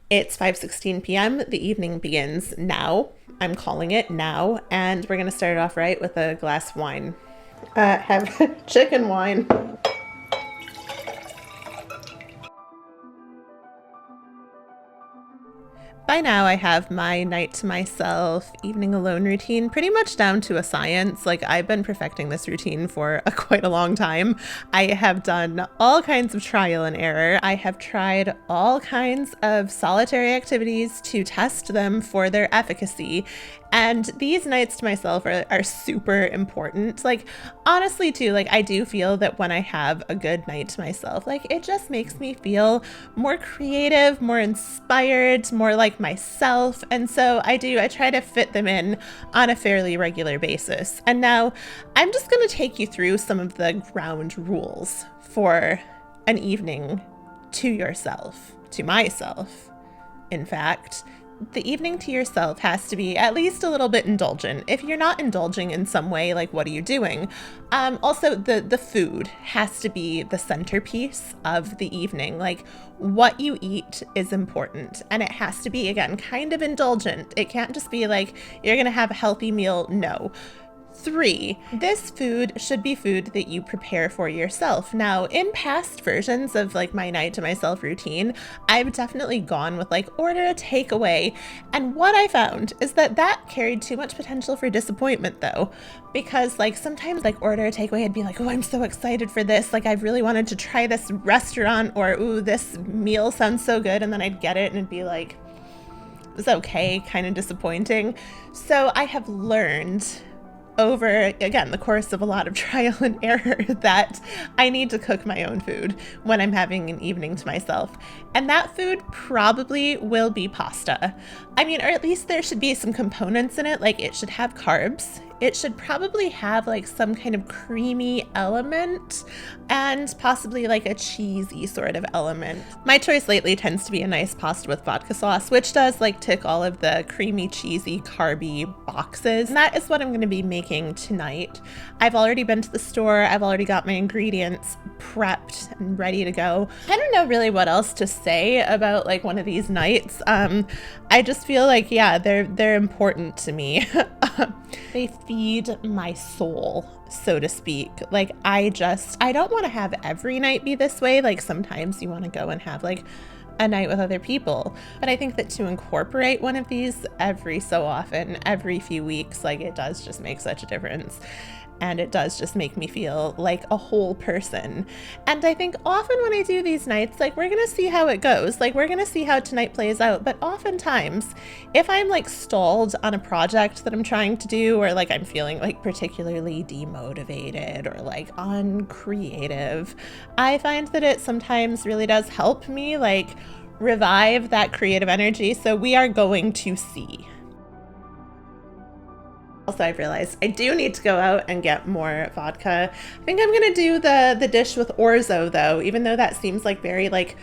It's 5:16 p.m. The evening begins now. I'm calling it now, and we're going to start it off right with a glass of wine. Have chicken wine. By now, I have my night to myself, evening alone routine pretty much down to a science. Like, I've been perfecting this routine for quite a long time. I have done all kinds of trial and error. I have tried all kinds of solitary activities to test them for their efficacy. And these nights to myself are super important. Like, honestly, too, like, I do feel that when I have a good night to myself, like, it just makes me feel more creative, more inspired, more like myself. And so I try to fit them in on a fairly regular basis. And now I'm just going to take you through some of the ground rules for an evening to yourself, to myself, in fact. The evening to yourself has to be at least a little bit indulgent. If you're not indulging in some way, like, what are you doing? Also, the food has to be the centerpiece of the evening. Like, what you eat is important, and it has to be, again, kind of indulgent. It can't just be like, you're gonna have a healthy meal. No. 3, this food should be food that you prepare for yourself. Now, in past versions of like my night to myself routine, I've definitely gone with like order a takeaway. And what I found is that carried too much potential for disappointment though, because like sometimes like order a takeaway, I'd be like, oh, I'm so excited for this. Like, I've really wanted to try this restaurant, or, ooh, this meal sounds so good. And then I'd get it and it'd be like, it was okay, kind of disappointing. So I have learned over, again, the course of a lot of trial and error, that I need to cook my own food when I'm having an evening to myself. And that food probably will be pasta. I mean, or at least there should be some components in it. Like, it should have carbs. It should probably have like some kind of creamy element, and possibly like a cheesy sort of element. My choice lately tends to be a nice pasta with vodka sauce, which does like tick all of the creamy, cheesy, carby boxes. And that is what I'm going to be making tonight. I've already been to the store. I've already got my ingredients prepped and ready to go. I don't know really what else to say about like one of these nights. I just feel like, yeah, they're important to me. They feed my soul, so to speak. Like, I don't want to have every night be this way. Like, sometimes you want to go and have like a night with other people. But I think that to incorporate one of these every so often, every few weeks, like, it does just make such a difference. And it does just make me feel like a whole person. And I think often when I do these nights, like, we're gonna see how it goes. Like, we're gonna see how tonight plays out. But oftentimes, if I'm like stalled on a project that I'm trying to do, or like I'm feeling like particularly demotivated or like uncreative, I find that it sometimes really does help me like revive that creative energy. So we are going to see. Also, I've realized I do need to go out and get more vodka. I think I'm gonna do the dish with orzo though, even though that seems like very like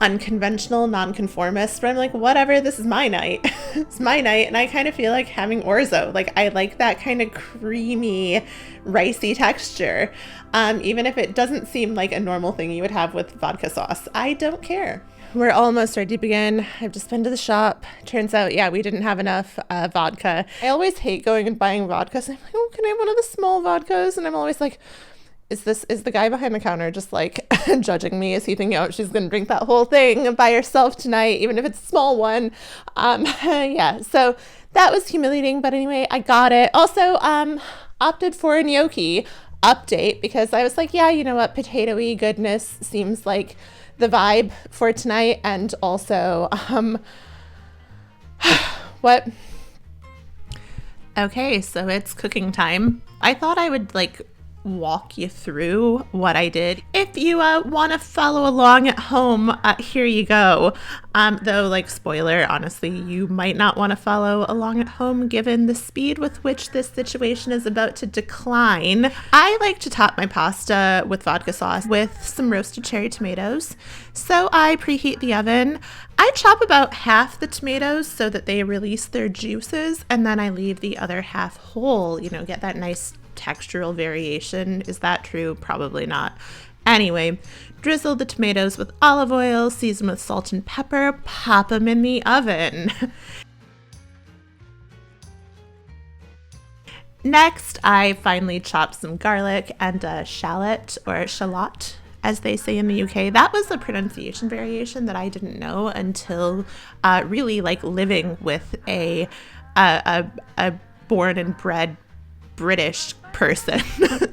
unconventional, nonconformist, but I'm like, whatever, this is my night. It's my night, and I kind of feel like having orzo. Like, I like that kind of creamy, ricey texture. Even if it doesn't seem like a normal thing you would have with vodka sauce, I don't care. We're almost ready to begin. I've just been to the shop. Turns out, yeah, we didn't have enough vodka. I always hate going and buying vodka. So I'm like, oh, can I have one of the small vodkas? And I'm always like, is the guy behind the counter just like judging me? Is he thinking, oh, she's going to drink that whole thing by herself tonight, even if it's a small one? Yeah, so that was humiliating. But anyway, I got it. Also, opted for a gnocchi update because I was like, yeah, you know what? Potato-y goodness seems like the vibe for tonight. And also, what? Okay, so it's cooking time. I thought I would like walk you through what I did. If you want to follow along at home, here you go. Though, like, spoiler, honestly, you might not want to follow along at home given the speed with which this situation is about to decline. I like to top my pasta with vodka sauce with some roasted cherry tomatoes. So I preheat the oven. I chop about half the tomatoes so that they release their juices, and then I leave the other half whole, you know, get that nice textural variation. Is that true? Probably not. Anyway, drizzle the tomatoes with olive oil, season with salt and pepper, pop them in the oven. Next, I finely chopped some garlic and a shallot, or shallot, as they say in the UK. That was a pronunciation variation that I didn't know until really like living with a born and bred British person.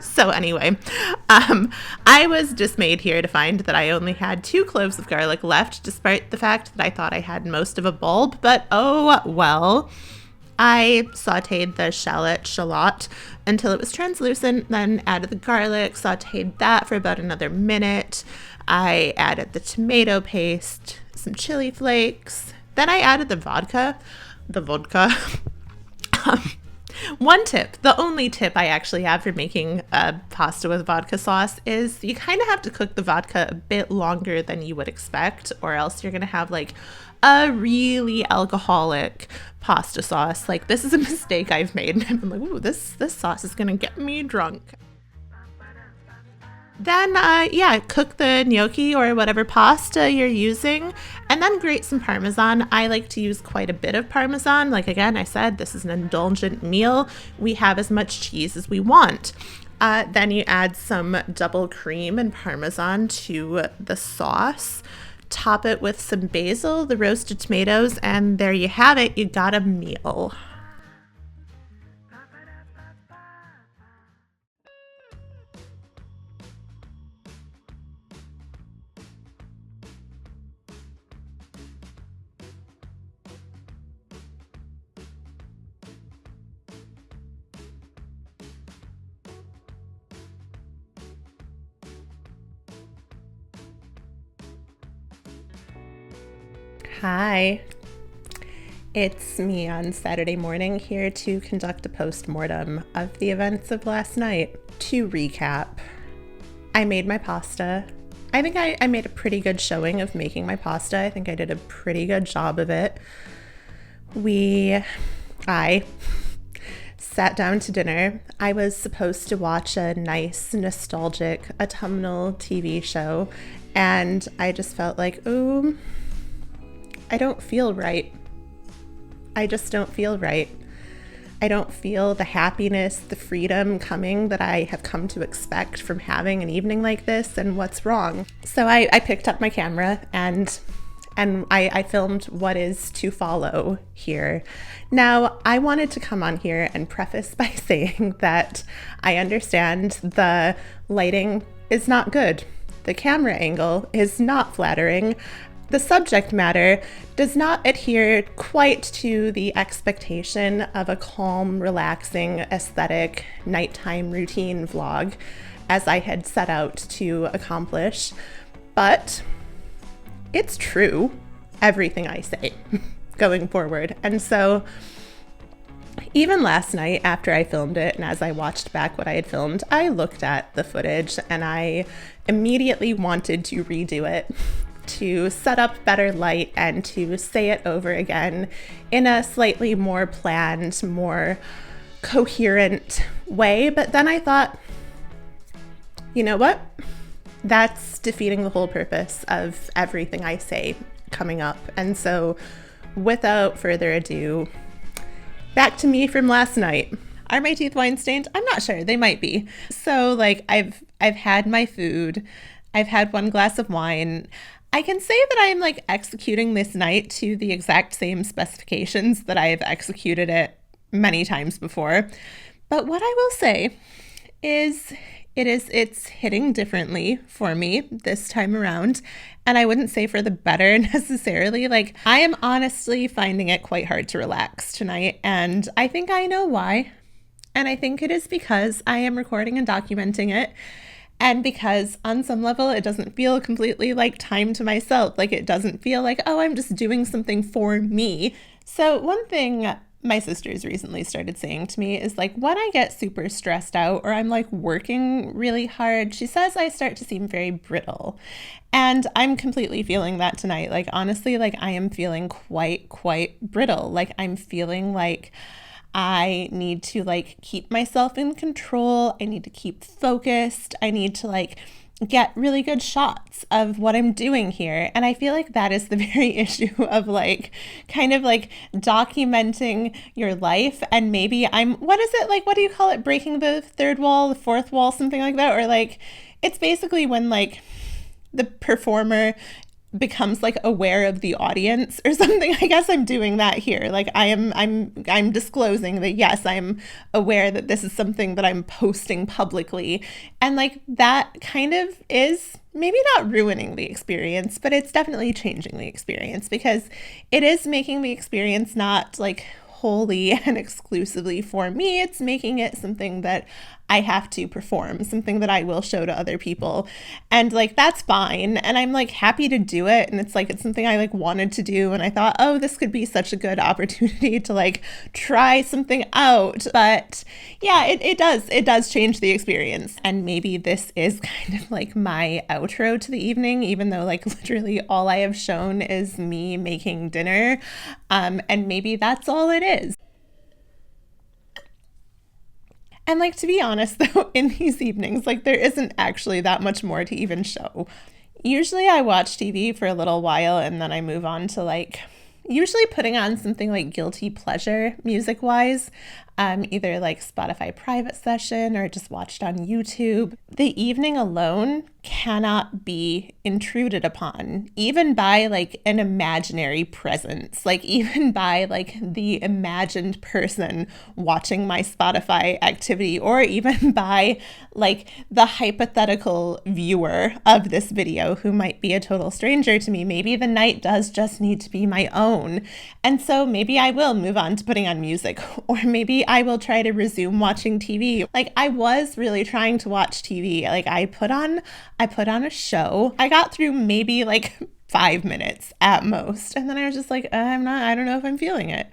So anyway, I was dismayed here to find that I only had 2 cloves of garlic left, despite the fact that I thought I had most of a bulb, but oh well. I sauteed the shallot until it was translucent, then added the garlic, sauteed that for about another minute. I added the tomato paste, some chili flakes, then I added the vodka. One tip, the only tip I actually have for making a pasta with vodka sauce is you kind of have to cook the vodka a bit longer than you would expect, or else you're going to have like a really alcoholic pasta sauce. Like, this is a mistake I've made. I'm like, ooh, this sauce is going to get me drunk. Then, cook the gnocchi or whatever pasta you're using, and then grate some Parmesan. I like to use quite a bit of Parmesan. Like, again, I said, this is an indulgent meal. We have as much cheese as we want. Then you add some double cream and Parmesan to the sauce. Top it with some basil, the roasted tomatoes, and there you have it. You got a meal. Hi, it's me on Saturday morning here to conduct a post-mortem of the events of last night. To recap, I made my pasta. I think I made a pretty good showing of making my pasta. I think I did a pretty good job of it. I sat down to dinner. I was supposed to watch a nice, nostalgic, autumnal TV show, and I just felt like, ooh, I don't feel right. I just don't feel right. I don't feel the happiness, the freedom coming that I have come to expect from having an evening like this, and what's wrong? So I picked up my camera and I filmed what is to follow here. Now, I wanted to come on here and preface by saying that I understand the lighting is not good. The camera angle is not flattering. The subject matter does not adhere quite to the expectation of a calm, relaxing, aesthetic, nighttime routine vlog, as I had set out to accomplish. But it's true, everything I say going forward. And so even last night after I filmed it, and as I watched back what I had filmed, I looked at the footage and I immediately wanted to redo it, to set up better light and to say it over again in a slightly more planned, more coherent way. But then I thought, you know what? That's defeating the whole purpose of everything I say coming up. And so without further ado, back to me from last night. Are my teeth wine stained? I'm not sure. They might be. So like I've had my food. I've had 1 glass of wine. I can say that I'm like executing this night to the exact same specifications that I have executed it many times before. But what I will say is it's hitting differently for me this time around. And I wouldn't say for the better necessarily. Like, I am honestly finding it quite hard to relax tonight. And I think I know why. And I think it is because I am recording and documenting it. And because on some level, it doesn't feel completely like time to myself. Like, it doesn't feel like, oh, I'm just doing something for me. So one thing my sisters recently started saying to me is like, when I get super stressed out or I'm like working really hard, she says I start to seem very brittle. And I'm completely feeling that tonight. Like, honestly, like I am feeling quite brittle. Like, I'm feeling like I need to like keep myself in control. I need to keep focused. I need to like get really good shots of what I'm doing here. And I feel like that is the very issue of like kind of like documenting your life. And maybe what is it like? What do you call it? Breaking the third wall, the fourth wall, something like that? Or like, it's basically when like the performer becomes like aware of the audience or something. I guess I'm doing that here. Like I'm disclosing that yes, I'm aware that this is something that I'm posting publicly. And like that kind of is maybe not ruining the experience, but it's definitely changing the experience because it is making the experience not like wholly and exclusively for me. It's making it something that I have to perform, something that I will show to other people. And like, that's fine. And I'm like happy to do it. And it's like, it's something I like wanted to do. And I thought, oh, this could be such a good opportunity to like try something out. But yeah, it does change the experience. And maybe this is kind of like my outro to the evening, even though like literally all I have shown is me making dinner. And maybe that's all it is. And like, to be honest though, in these evenings, like there isn't actually that much more to even show. Usually I watch TV for a little while and then I move on to like usually putting on something like guilty pleasure music wise, either like Spotify private session or just watched on YouTube. The evening alone cannot be intruded upon, even by like an imaginary presence, like even by like the imagined person watching my Spotify activity, or even by like the hypothetical viewer of this video who might be a total stranger to me. Maybe the night does just need to be my own. And so maybe I will move on to putting on music, or maybe I will try to resume watching TV. Like I was really trying to watch TV. Like I put on a show. I got through maybe like 5 minutes at most. And then I was just like, I don't know if I'm feeling it.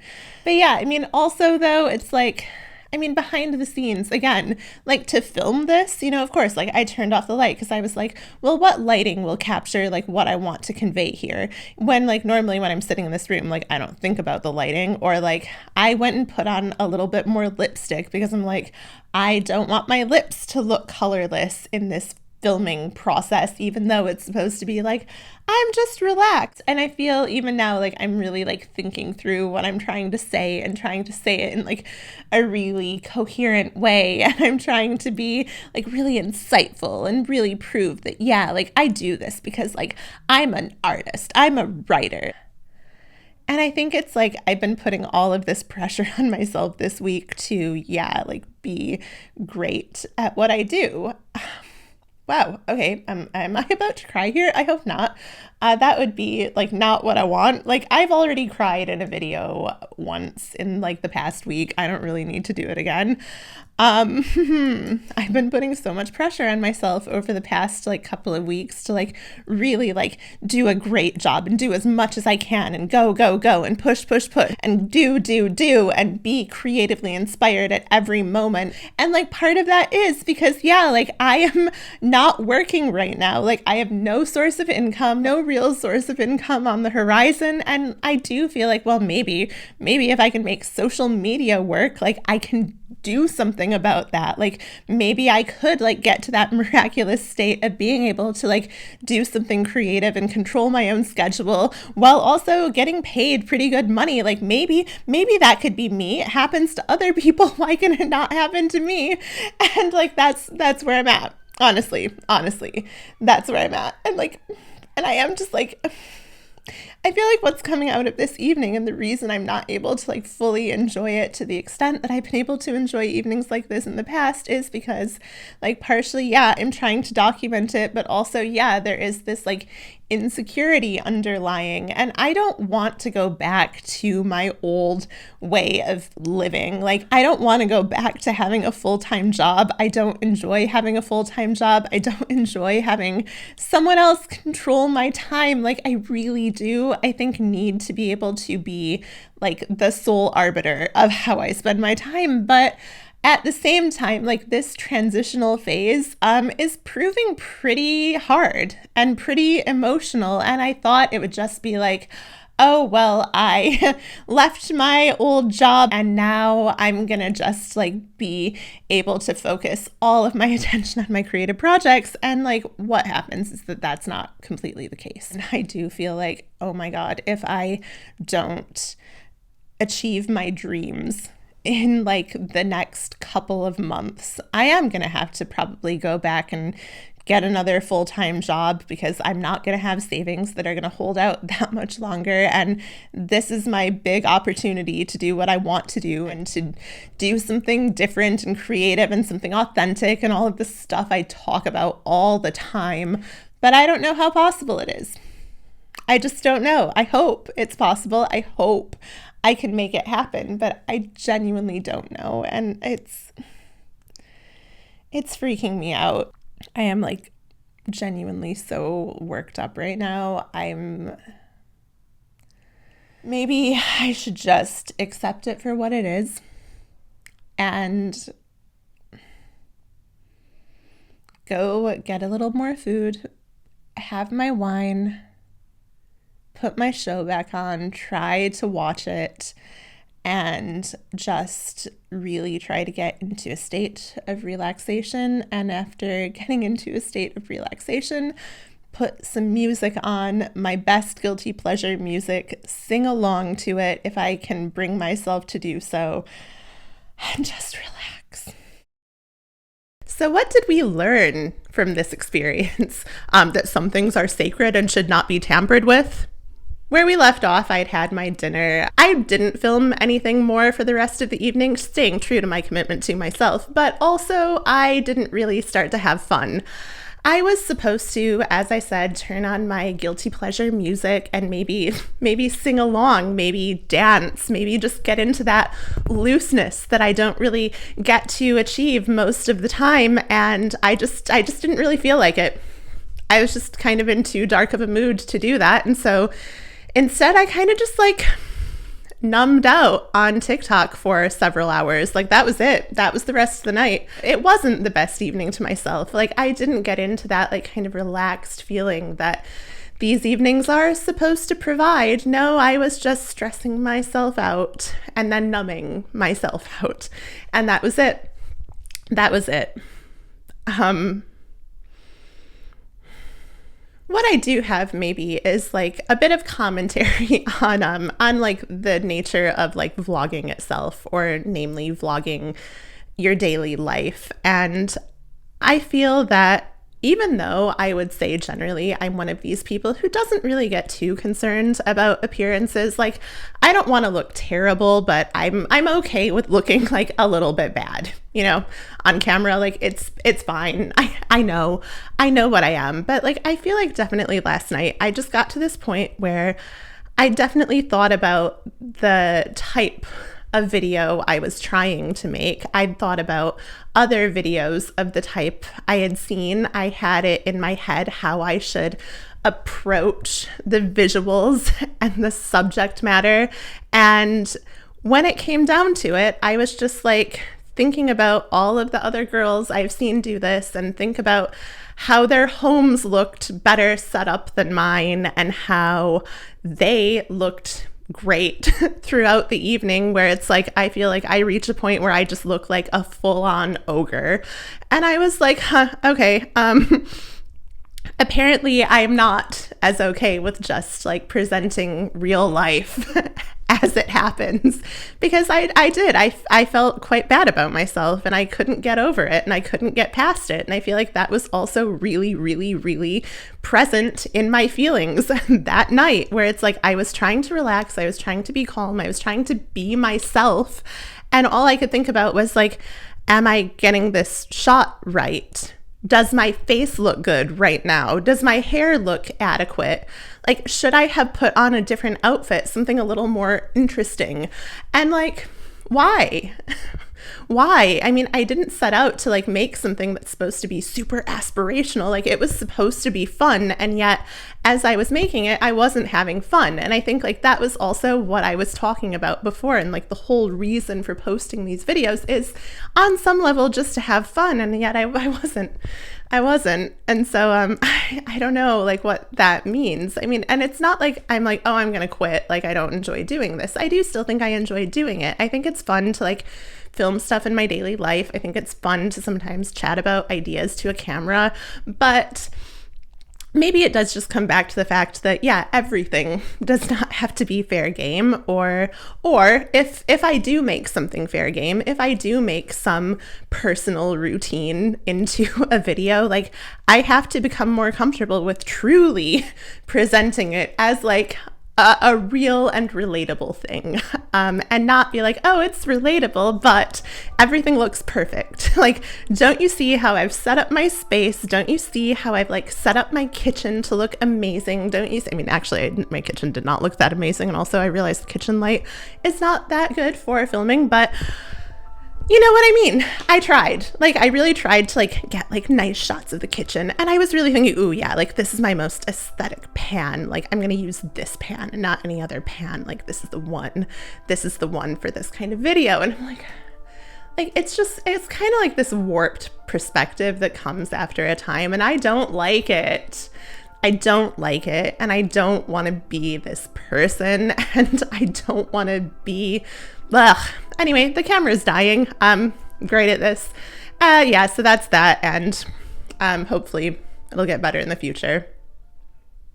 But yeah, I mean, also though, it's like, I mean, behind the scenes, again, like to film this, you know, of course, like I turned off the light because I was like, well, what lighting will capture like what I want to convey here? When like normally when I'm sitting in this room, like I don't think about the lighting, or like I went and put on a little bit more lipstick because I'm like, I don't want my lips to look colorless in this filming process, even though it's supposed to be like, I'm just relaxed. And I feel even now like I'm really like thinking through what I'm trying to say and trying to say it in like a really coherent way. And I'm trying to be like really insightful and really prove that, yeah, like I do this because like I'm an artist, I'm a writer. And I think it's like I've been putting all of this pressure on myself this week to, yeah, like be great at what I do. Wow, okay, am I about to cry here? I hope not. That would be like not what I want. Like I've already cried in a video once in like the past week. I don't really need to do it again. I've been putting so much pressure on myself over the past like couple of weeks to like really like do a great job and do as much as I can and go and push and do and be creatively inspired at every moment. And like part of that is because yeah, like I am not working right now. Like I have no source of income, no real source of income on the horizon. And I do feel like, well, maybe if I can make social media work, like I can do something about that. Like maybe I could like get to that miraculous state of being able to like do something creative and control my own schedule while also getting paid pretty good money. Like maybe that could be me. It happens to other people. Why can it not happen to me? And like that's where I'm at. Honestly, that's where I'm at. And I am just like, I feel like what's coming out of this evening and the reason I'm not able to like fully enjoy it to the extent that I've been able to enjoy evenings like this in the past is because like partially, yeah, I'm trying to document it, but also, yeah, there is this like insecurity underlying, and I don't want to go back to my old way of living. Like I don't want to go back to having a full-time job. I don't enjoy having a full-time job. I don't enjoy having someone else control my time. Like I really do, I think, need to be able to be like the sole arbiter of how I spend my time. But at the same time, like this transitional phase is proving pretty hard and pretty emotional. And I thought it would just be like oh, well, I left my old job and now I'm gonna just like be able to focus all of my attention on my creative projects. And like what happens is that that's not completely the case. And I do feel like, oh my God, if I don't achieve my dreams in like the next couple of months, I am gonna have to probably go back and get another full-time job because I'm not going to have savings that are going to hold out that much longer. And this is my big opportunity to do what I want to do and to do something different and creative and something authentic and all of this stuff I talk about all the time. But I don't know how possible it is. I just don't know. I hope it's possible. I hope I can make it happen, but I genuinely don't know. And it's freaking me out. I am like genuinely so worked up right now. Maybe I should just accept it for what it is and go get a little more food, have my wine, put my show back on, try to watch it, and just really try to get into a state of relaxation. And after getting into a state of relaxation, put some music on, my best guilty pleasure music, sing along to it if I can bring myself to do so, and just relax. So what did we learn from this experience? That some things are sacred and should not be tampered with. Where we left off, I'd had my dinner. I didn't film anything more for the rest of the evening, staying true to my commitment to myself, but also I didn't really start to have fun. I was supposed to, as I said, turn on my guilty pleasure music and maybe sing along, maybe dance, maybe just get into that looseness that I don't really get to achieve most of the time, and I just didn't really feel like it. I was just kind of in too dark of a mood to do that, and so instead, I kind of just like numbed out on TikTok for several hours. Like that was it. That was the rest of the night. It wasn't the best evening to myself. Like I didn't get into that like kind of relaxed feeling that these evenings are supposed to provide. No, I was just stressing myself out and then numbing myself out. And that was it. That was it. What I do have maybe is like a bit of commentary on like the nature of like vlogging itself, or namely vlogging your daily life. And I feel that even though I would say generally I'm one of these people who doesn't really get too concerned about appearances, like I don't want to look terrible, but I'm okay with looking like a little bit bad, you know, on camera. Like it's fine. I know what I am, but like I feel like definitely last night I just got to this point where I definitely thought about the type of video I was trying to make. I'd thought about other videos of the type I had seen. I had it in my head how I should approach the visuals and the subject matter. And when it came down to it, I was just like thinking about all of the other girls I've seen do this and think about how their homes looked better set up than mine and how they looked great throughout the evening, where it's like I feel like I reach a point where I just look like a full-on ogre. And I was like, okay, apparently I'm not as okay with just like presenting real life as it happens, because I felt quite bad about myself and I couldn't get over it and I couldn't get past it. And I feel like that was also really, really, really present in my feelings that night, where it's like I was trying to relax, I was trying to be calm, I was trying to be myself, and all I could think about was like, am I getting this shot right? Does my face look good right now? Does my hair look adequate? Like, should I have put on a different outfit, something a little more interesting? And like, why? Why? I mean, I didn't set out to like make something that's supposed to be super aspirational. Like it was supposed to be fun. And yet as I was making it, I wasn't having fun. And I think like that was also what I was talking about before. And like the whole reason for posting these videos is on some level just to have fun. And yet I I wasn't. And so I don't know like what that means. I mean, and it's not like I'm like, oh, I'm gonna quit. Like I don't enjoy doing this. I do still think I enjoy doing it. I think it's fun to like film stuff in my daily life. I think it's fun to sometimes chat about ideas to a camera, but maybe it does just come back to the fact that, yeah, everything does not have to be fair game, or if I do make something fair game, if I do make some personal routine into a video, like I have to become more comfortable with truly presenting it as like a real and relatable thing, and not be like, oh, it's relatable, but everything looks perfect. Like, don't you see how I've set up my space? Don't you see how I've like set up my kitchen to look amazing? Don't you see? I mean, actually, my kitchen did not look that amazing. And also I realized the kitchen light is not that good for filming, but you know what I mean? I tried. Like, I really tried to like get like nice shots of the kitchen. And I was really thinking, ooh, yeah, like this is my most aesthetic pan. Like I'm going to use this pan and not any other pan. Like this is the one. This is the one for this kind of video. And I'm like it's kind of like this warped perspective that comes after a time. And I don't like it. I don't like it. And I don't want to be this person. And I don't want to be, ugh. Anyway, the camera's dying. I'm great at this. Yeah, so that's that. And hopefully it'll get better in the future.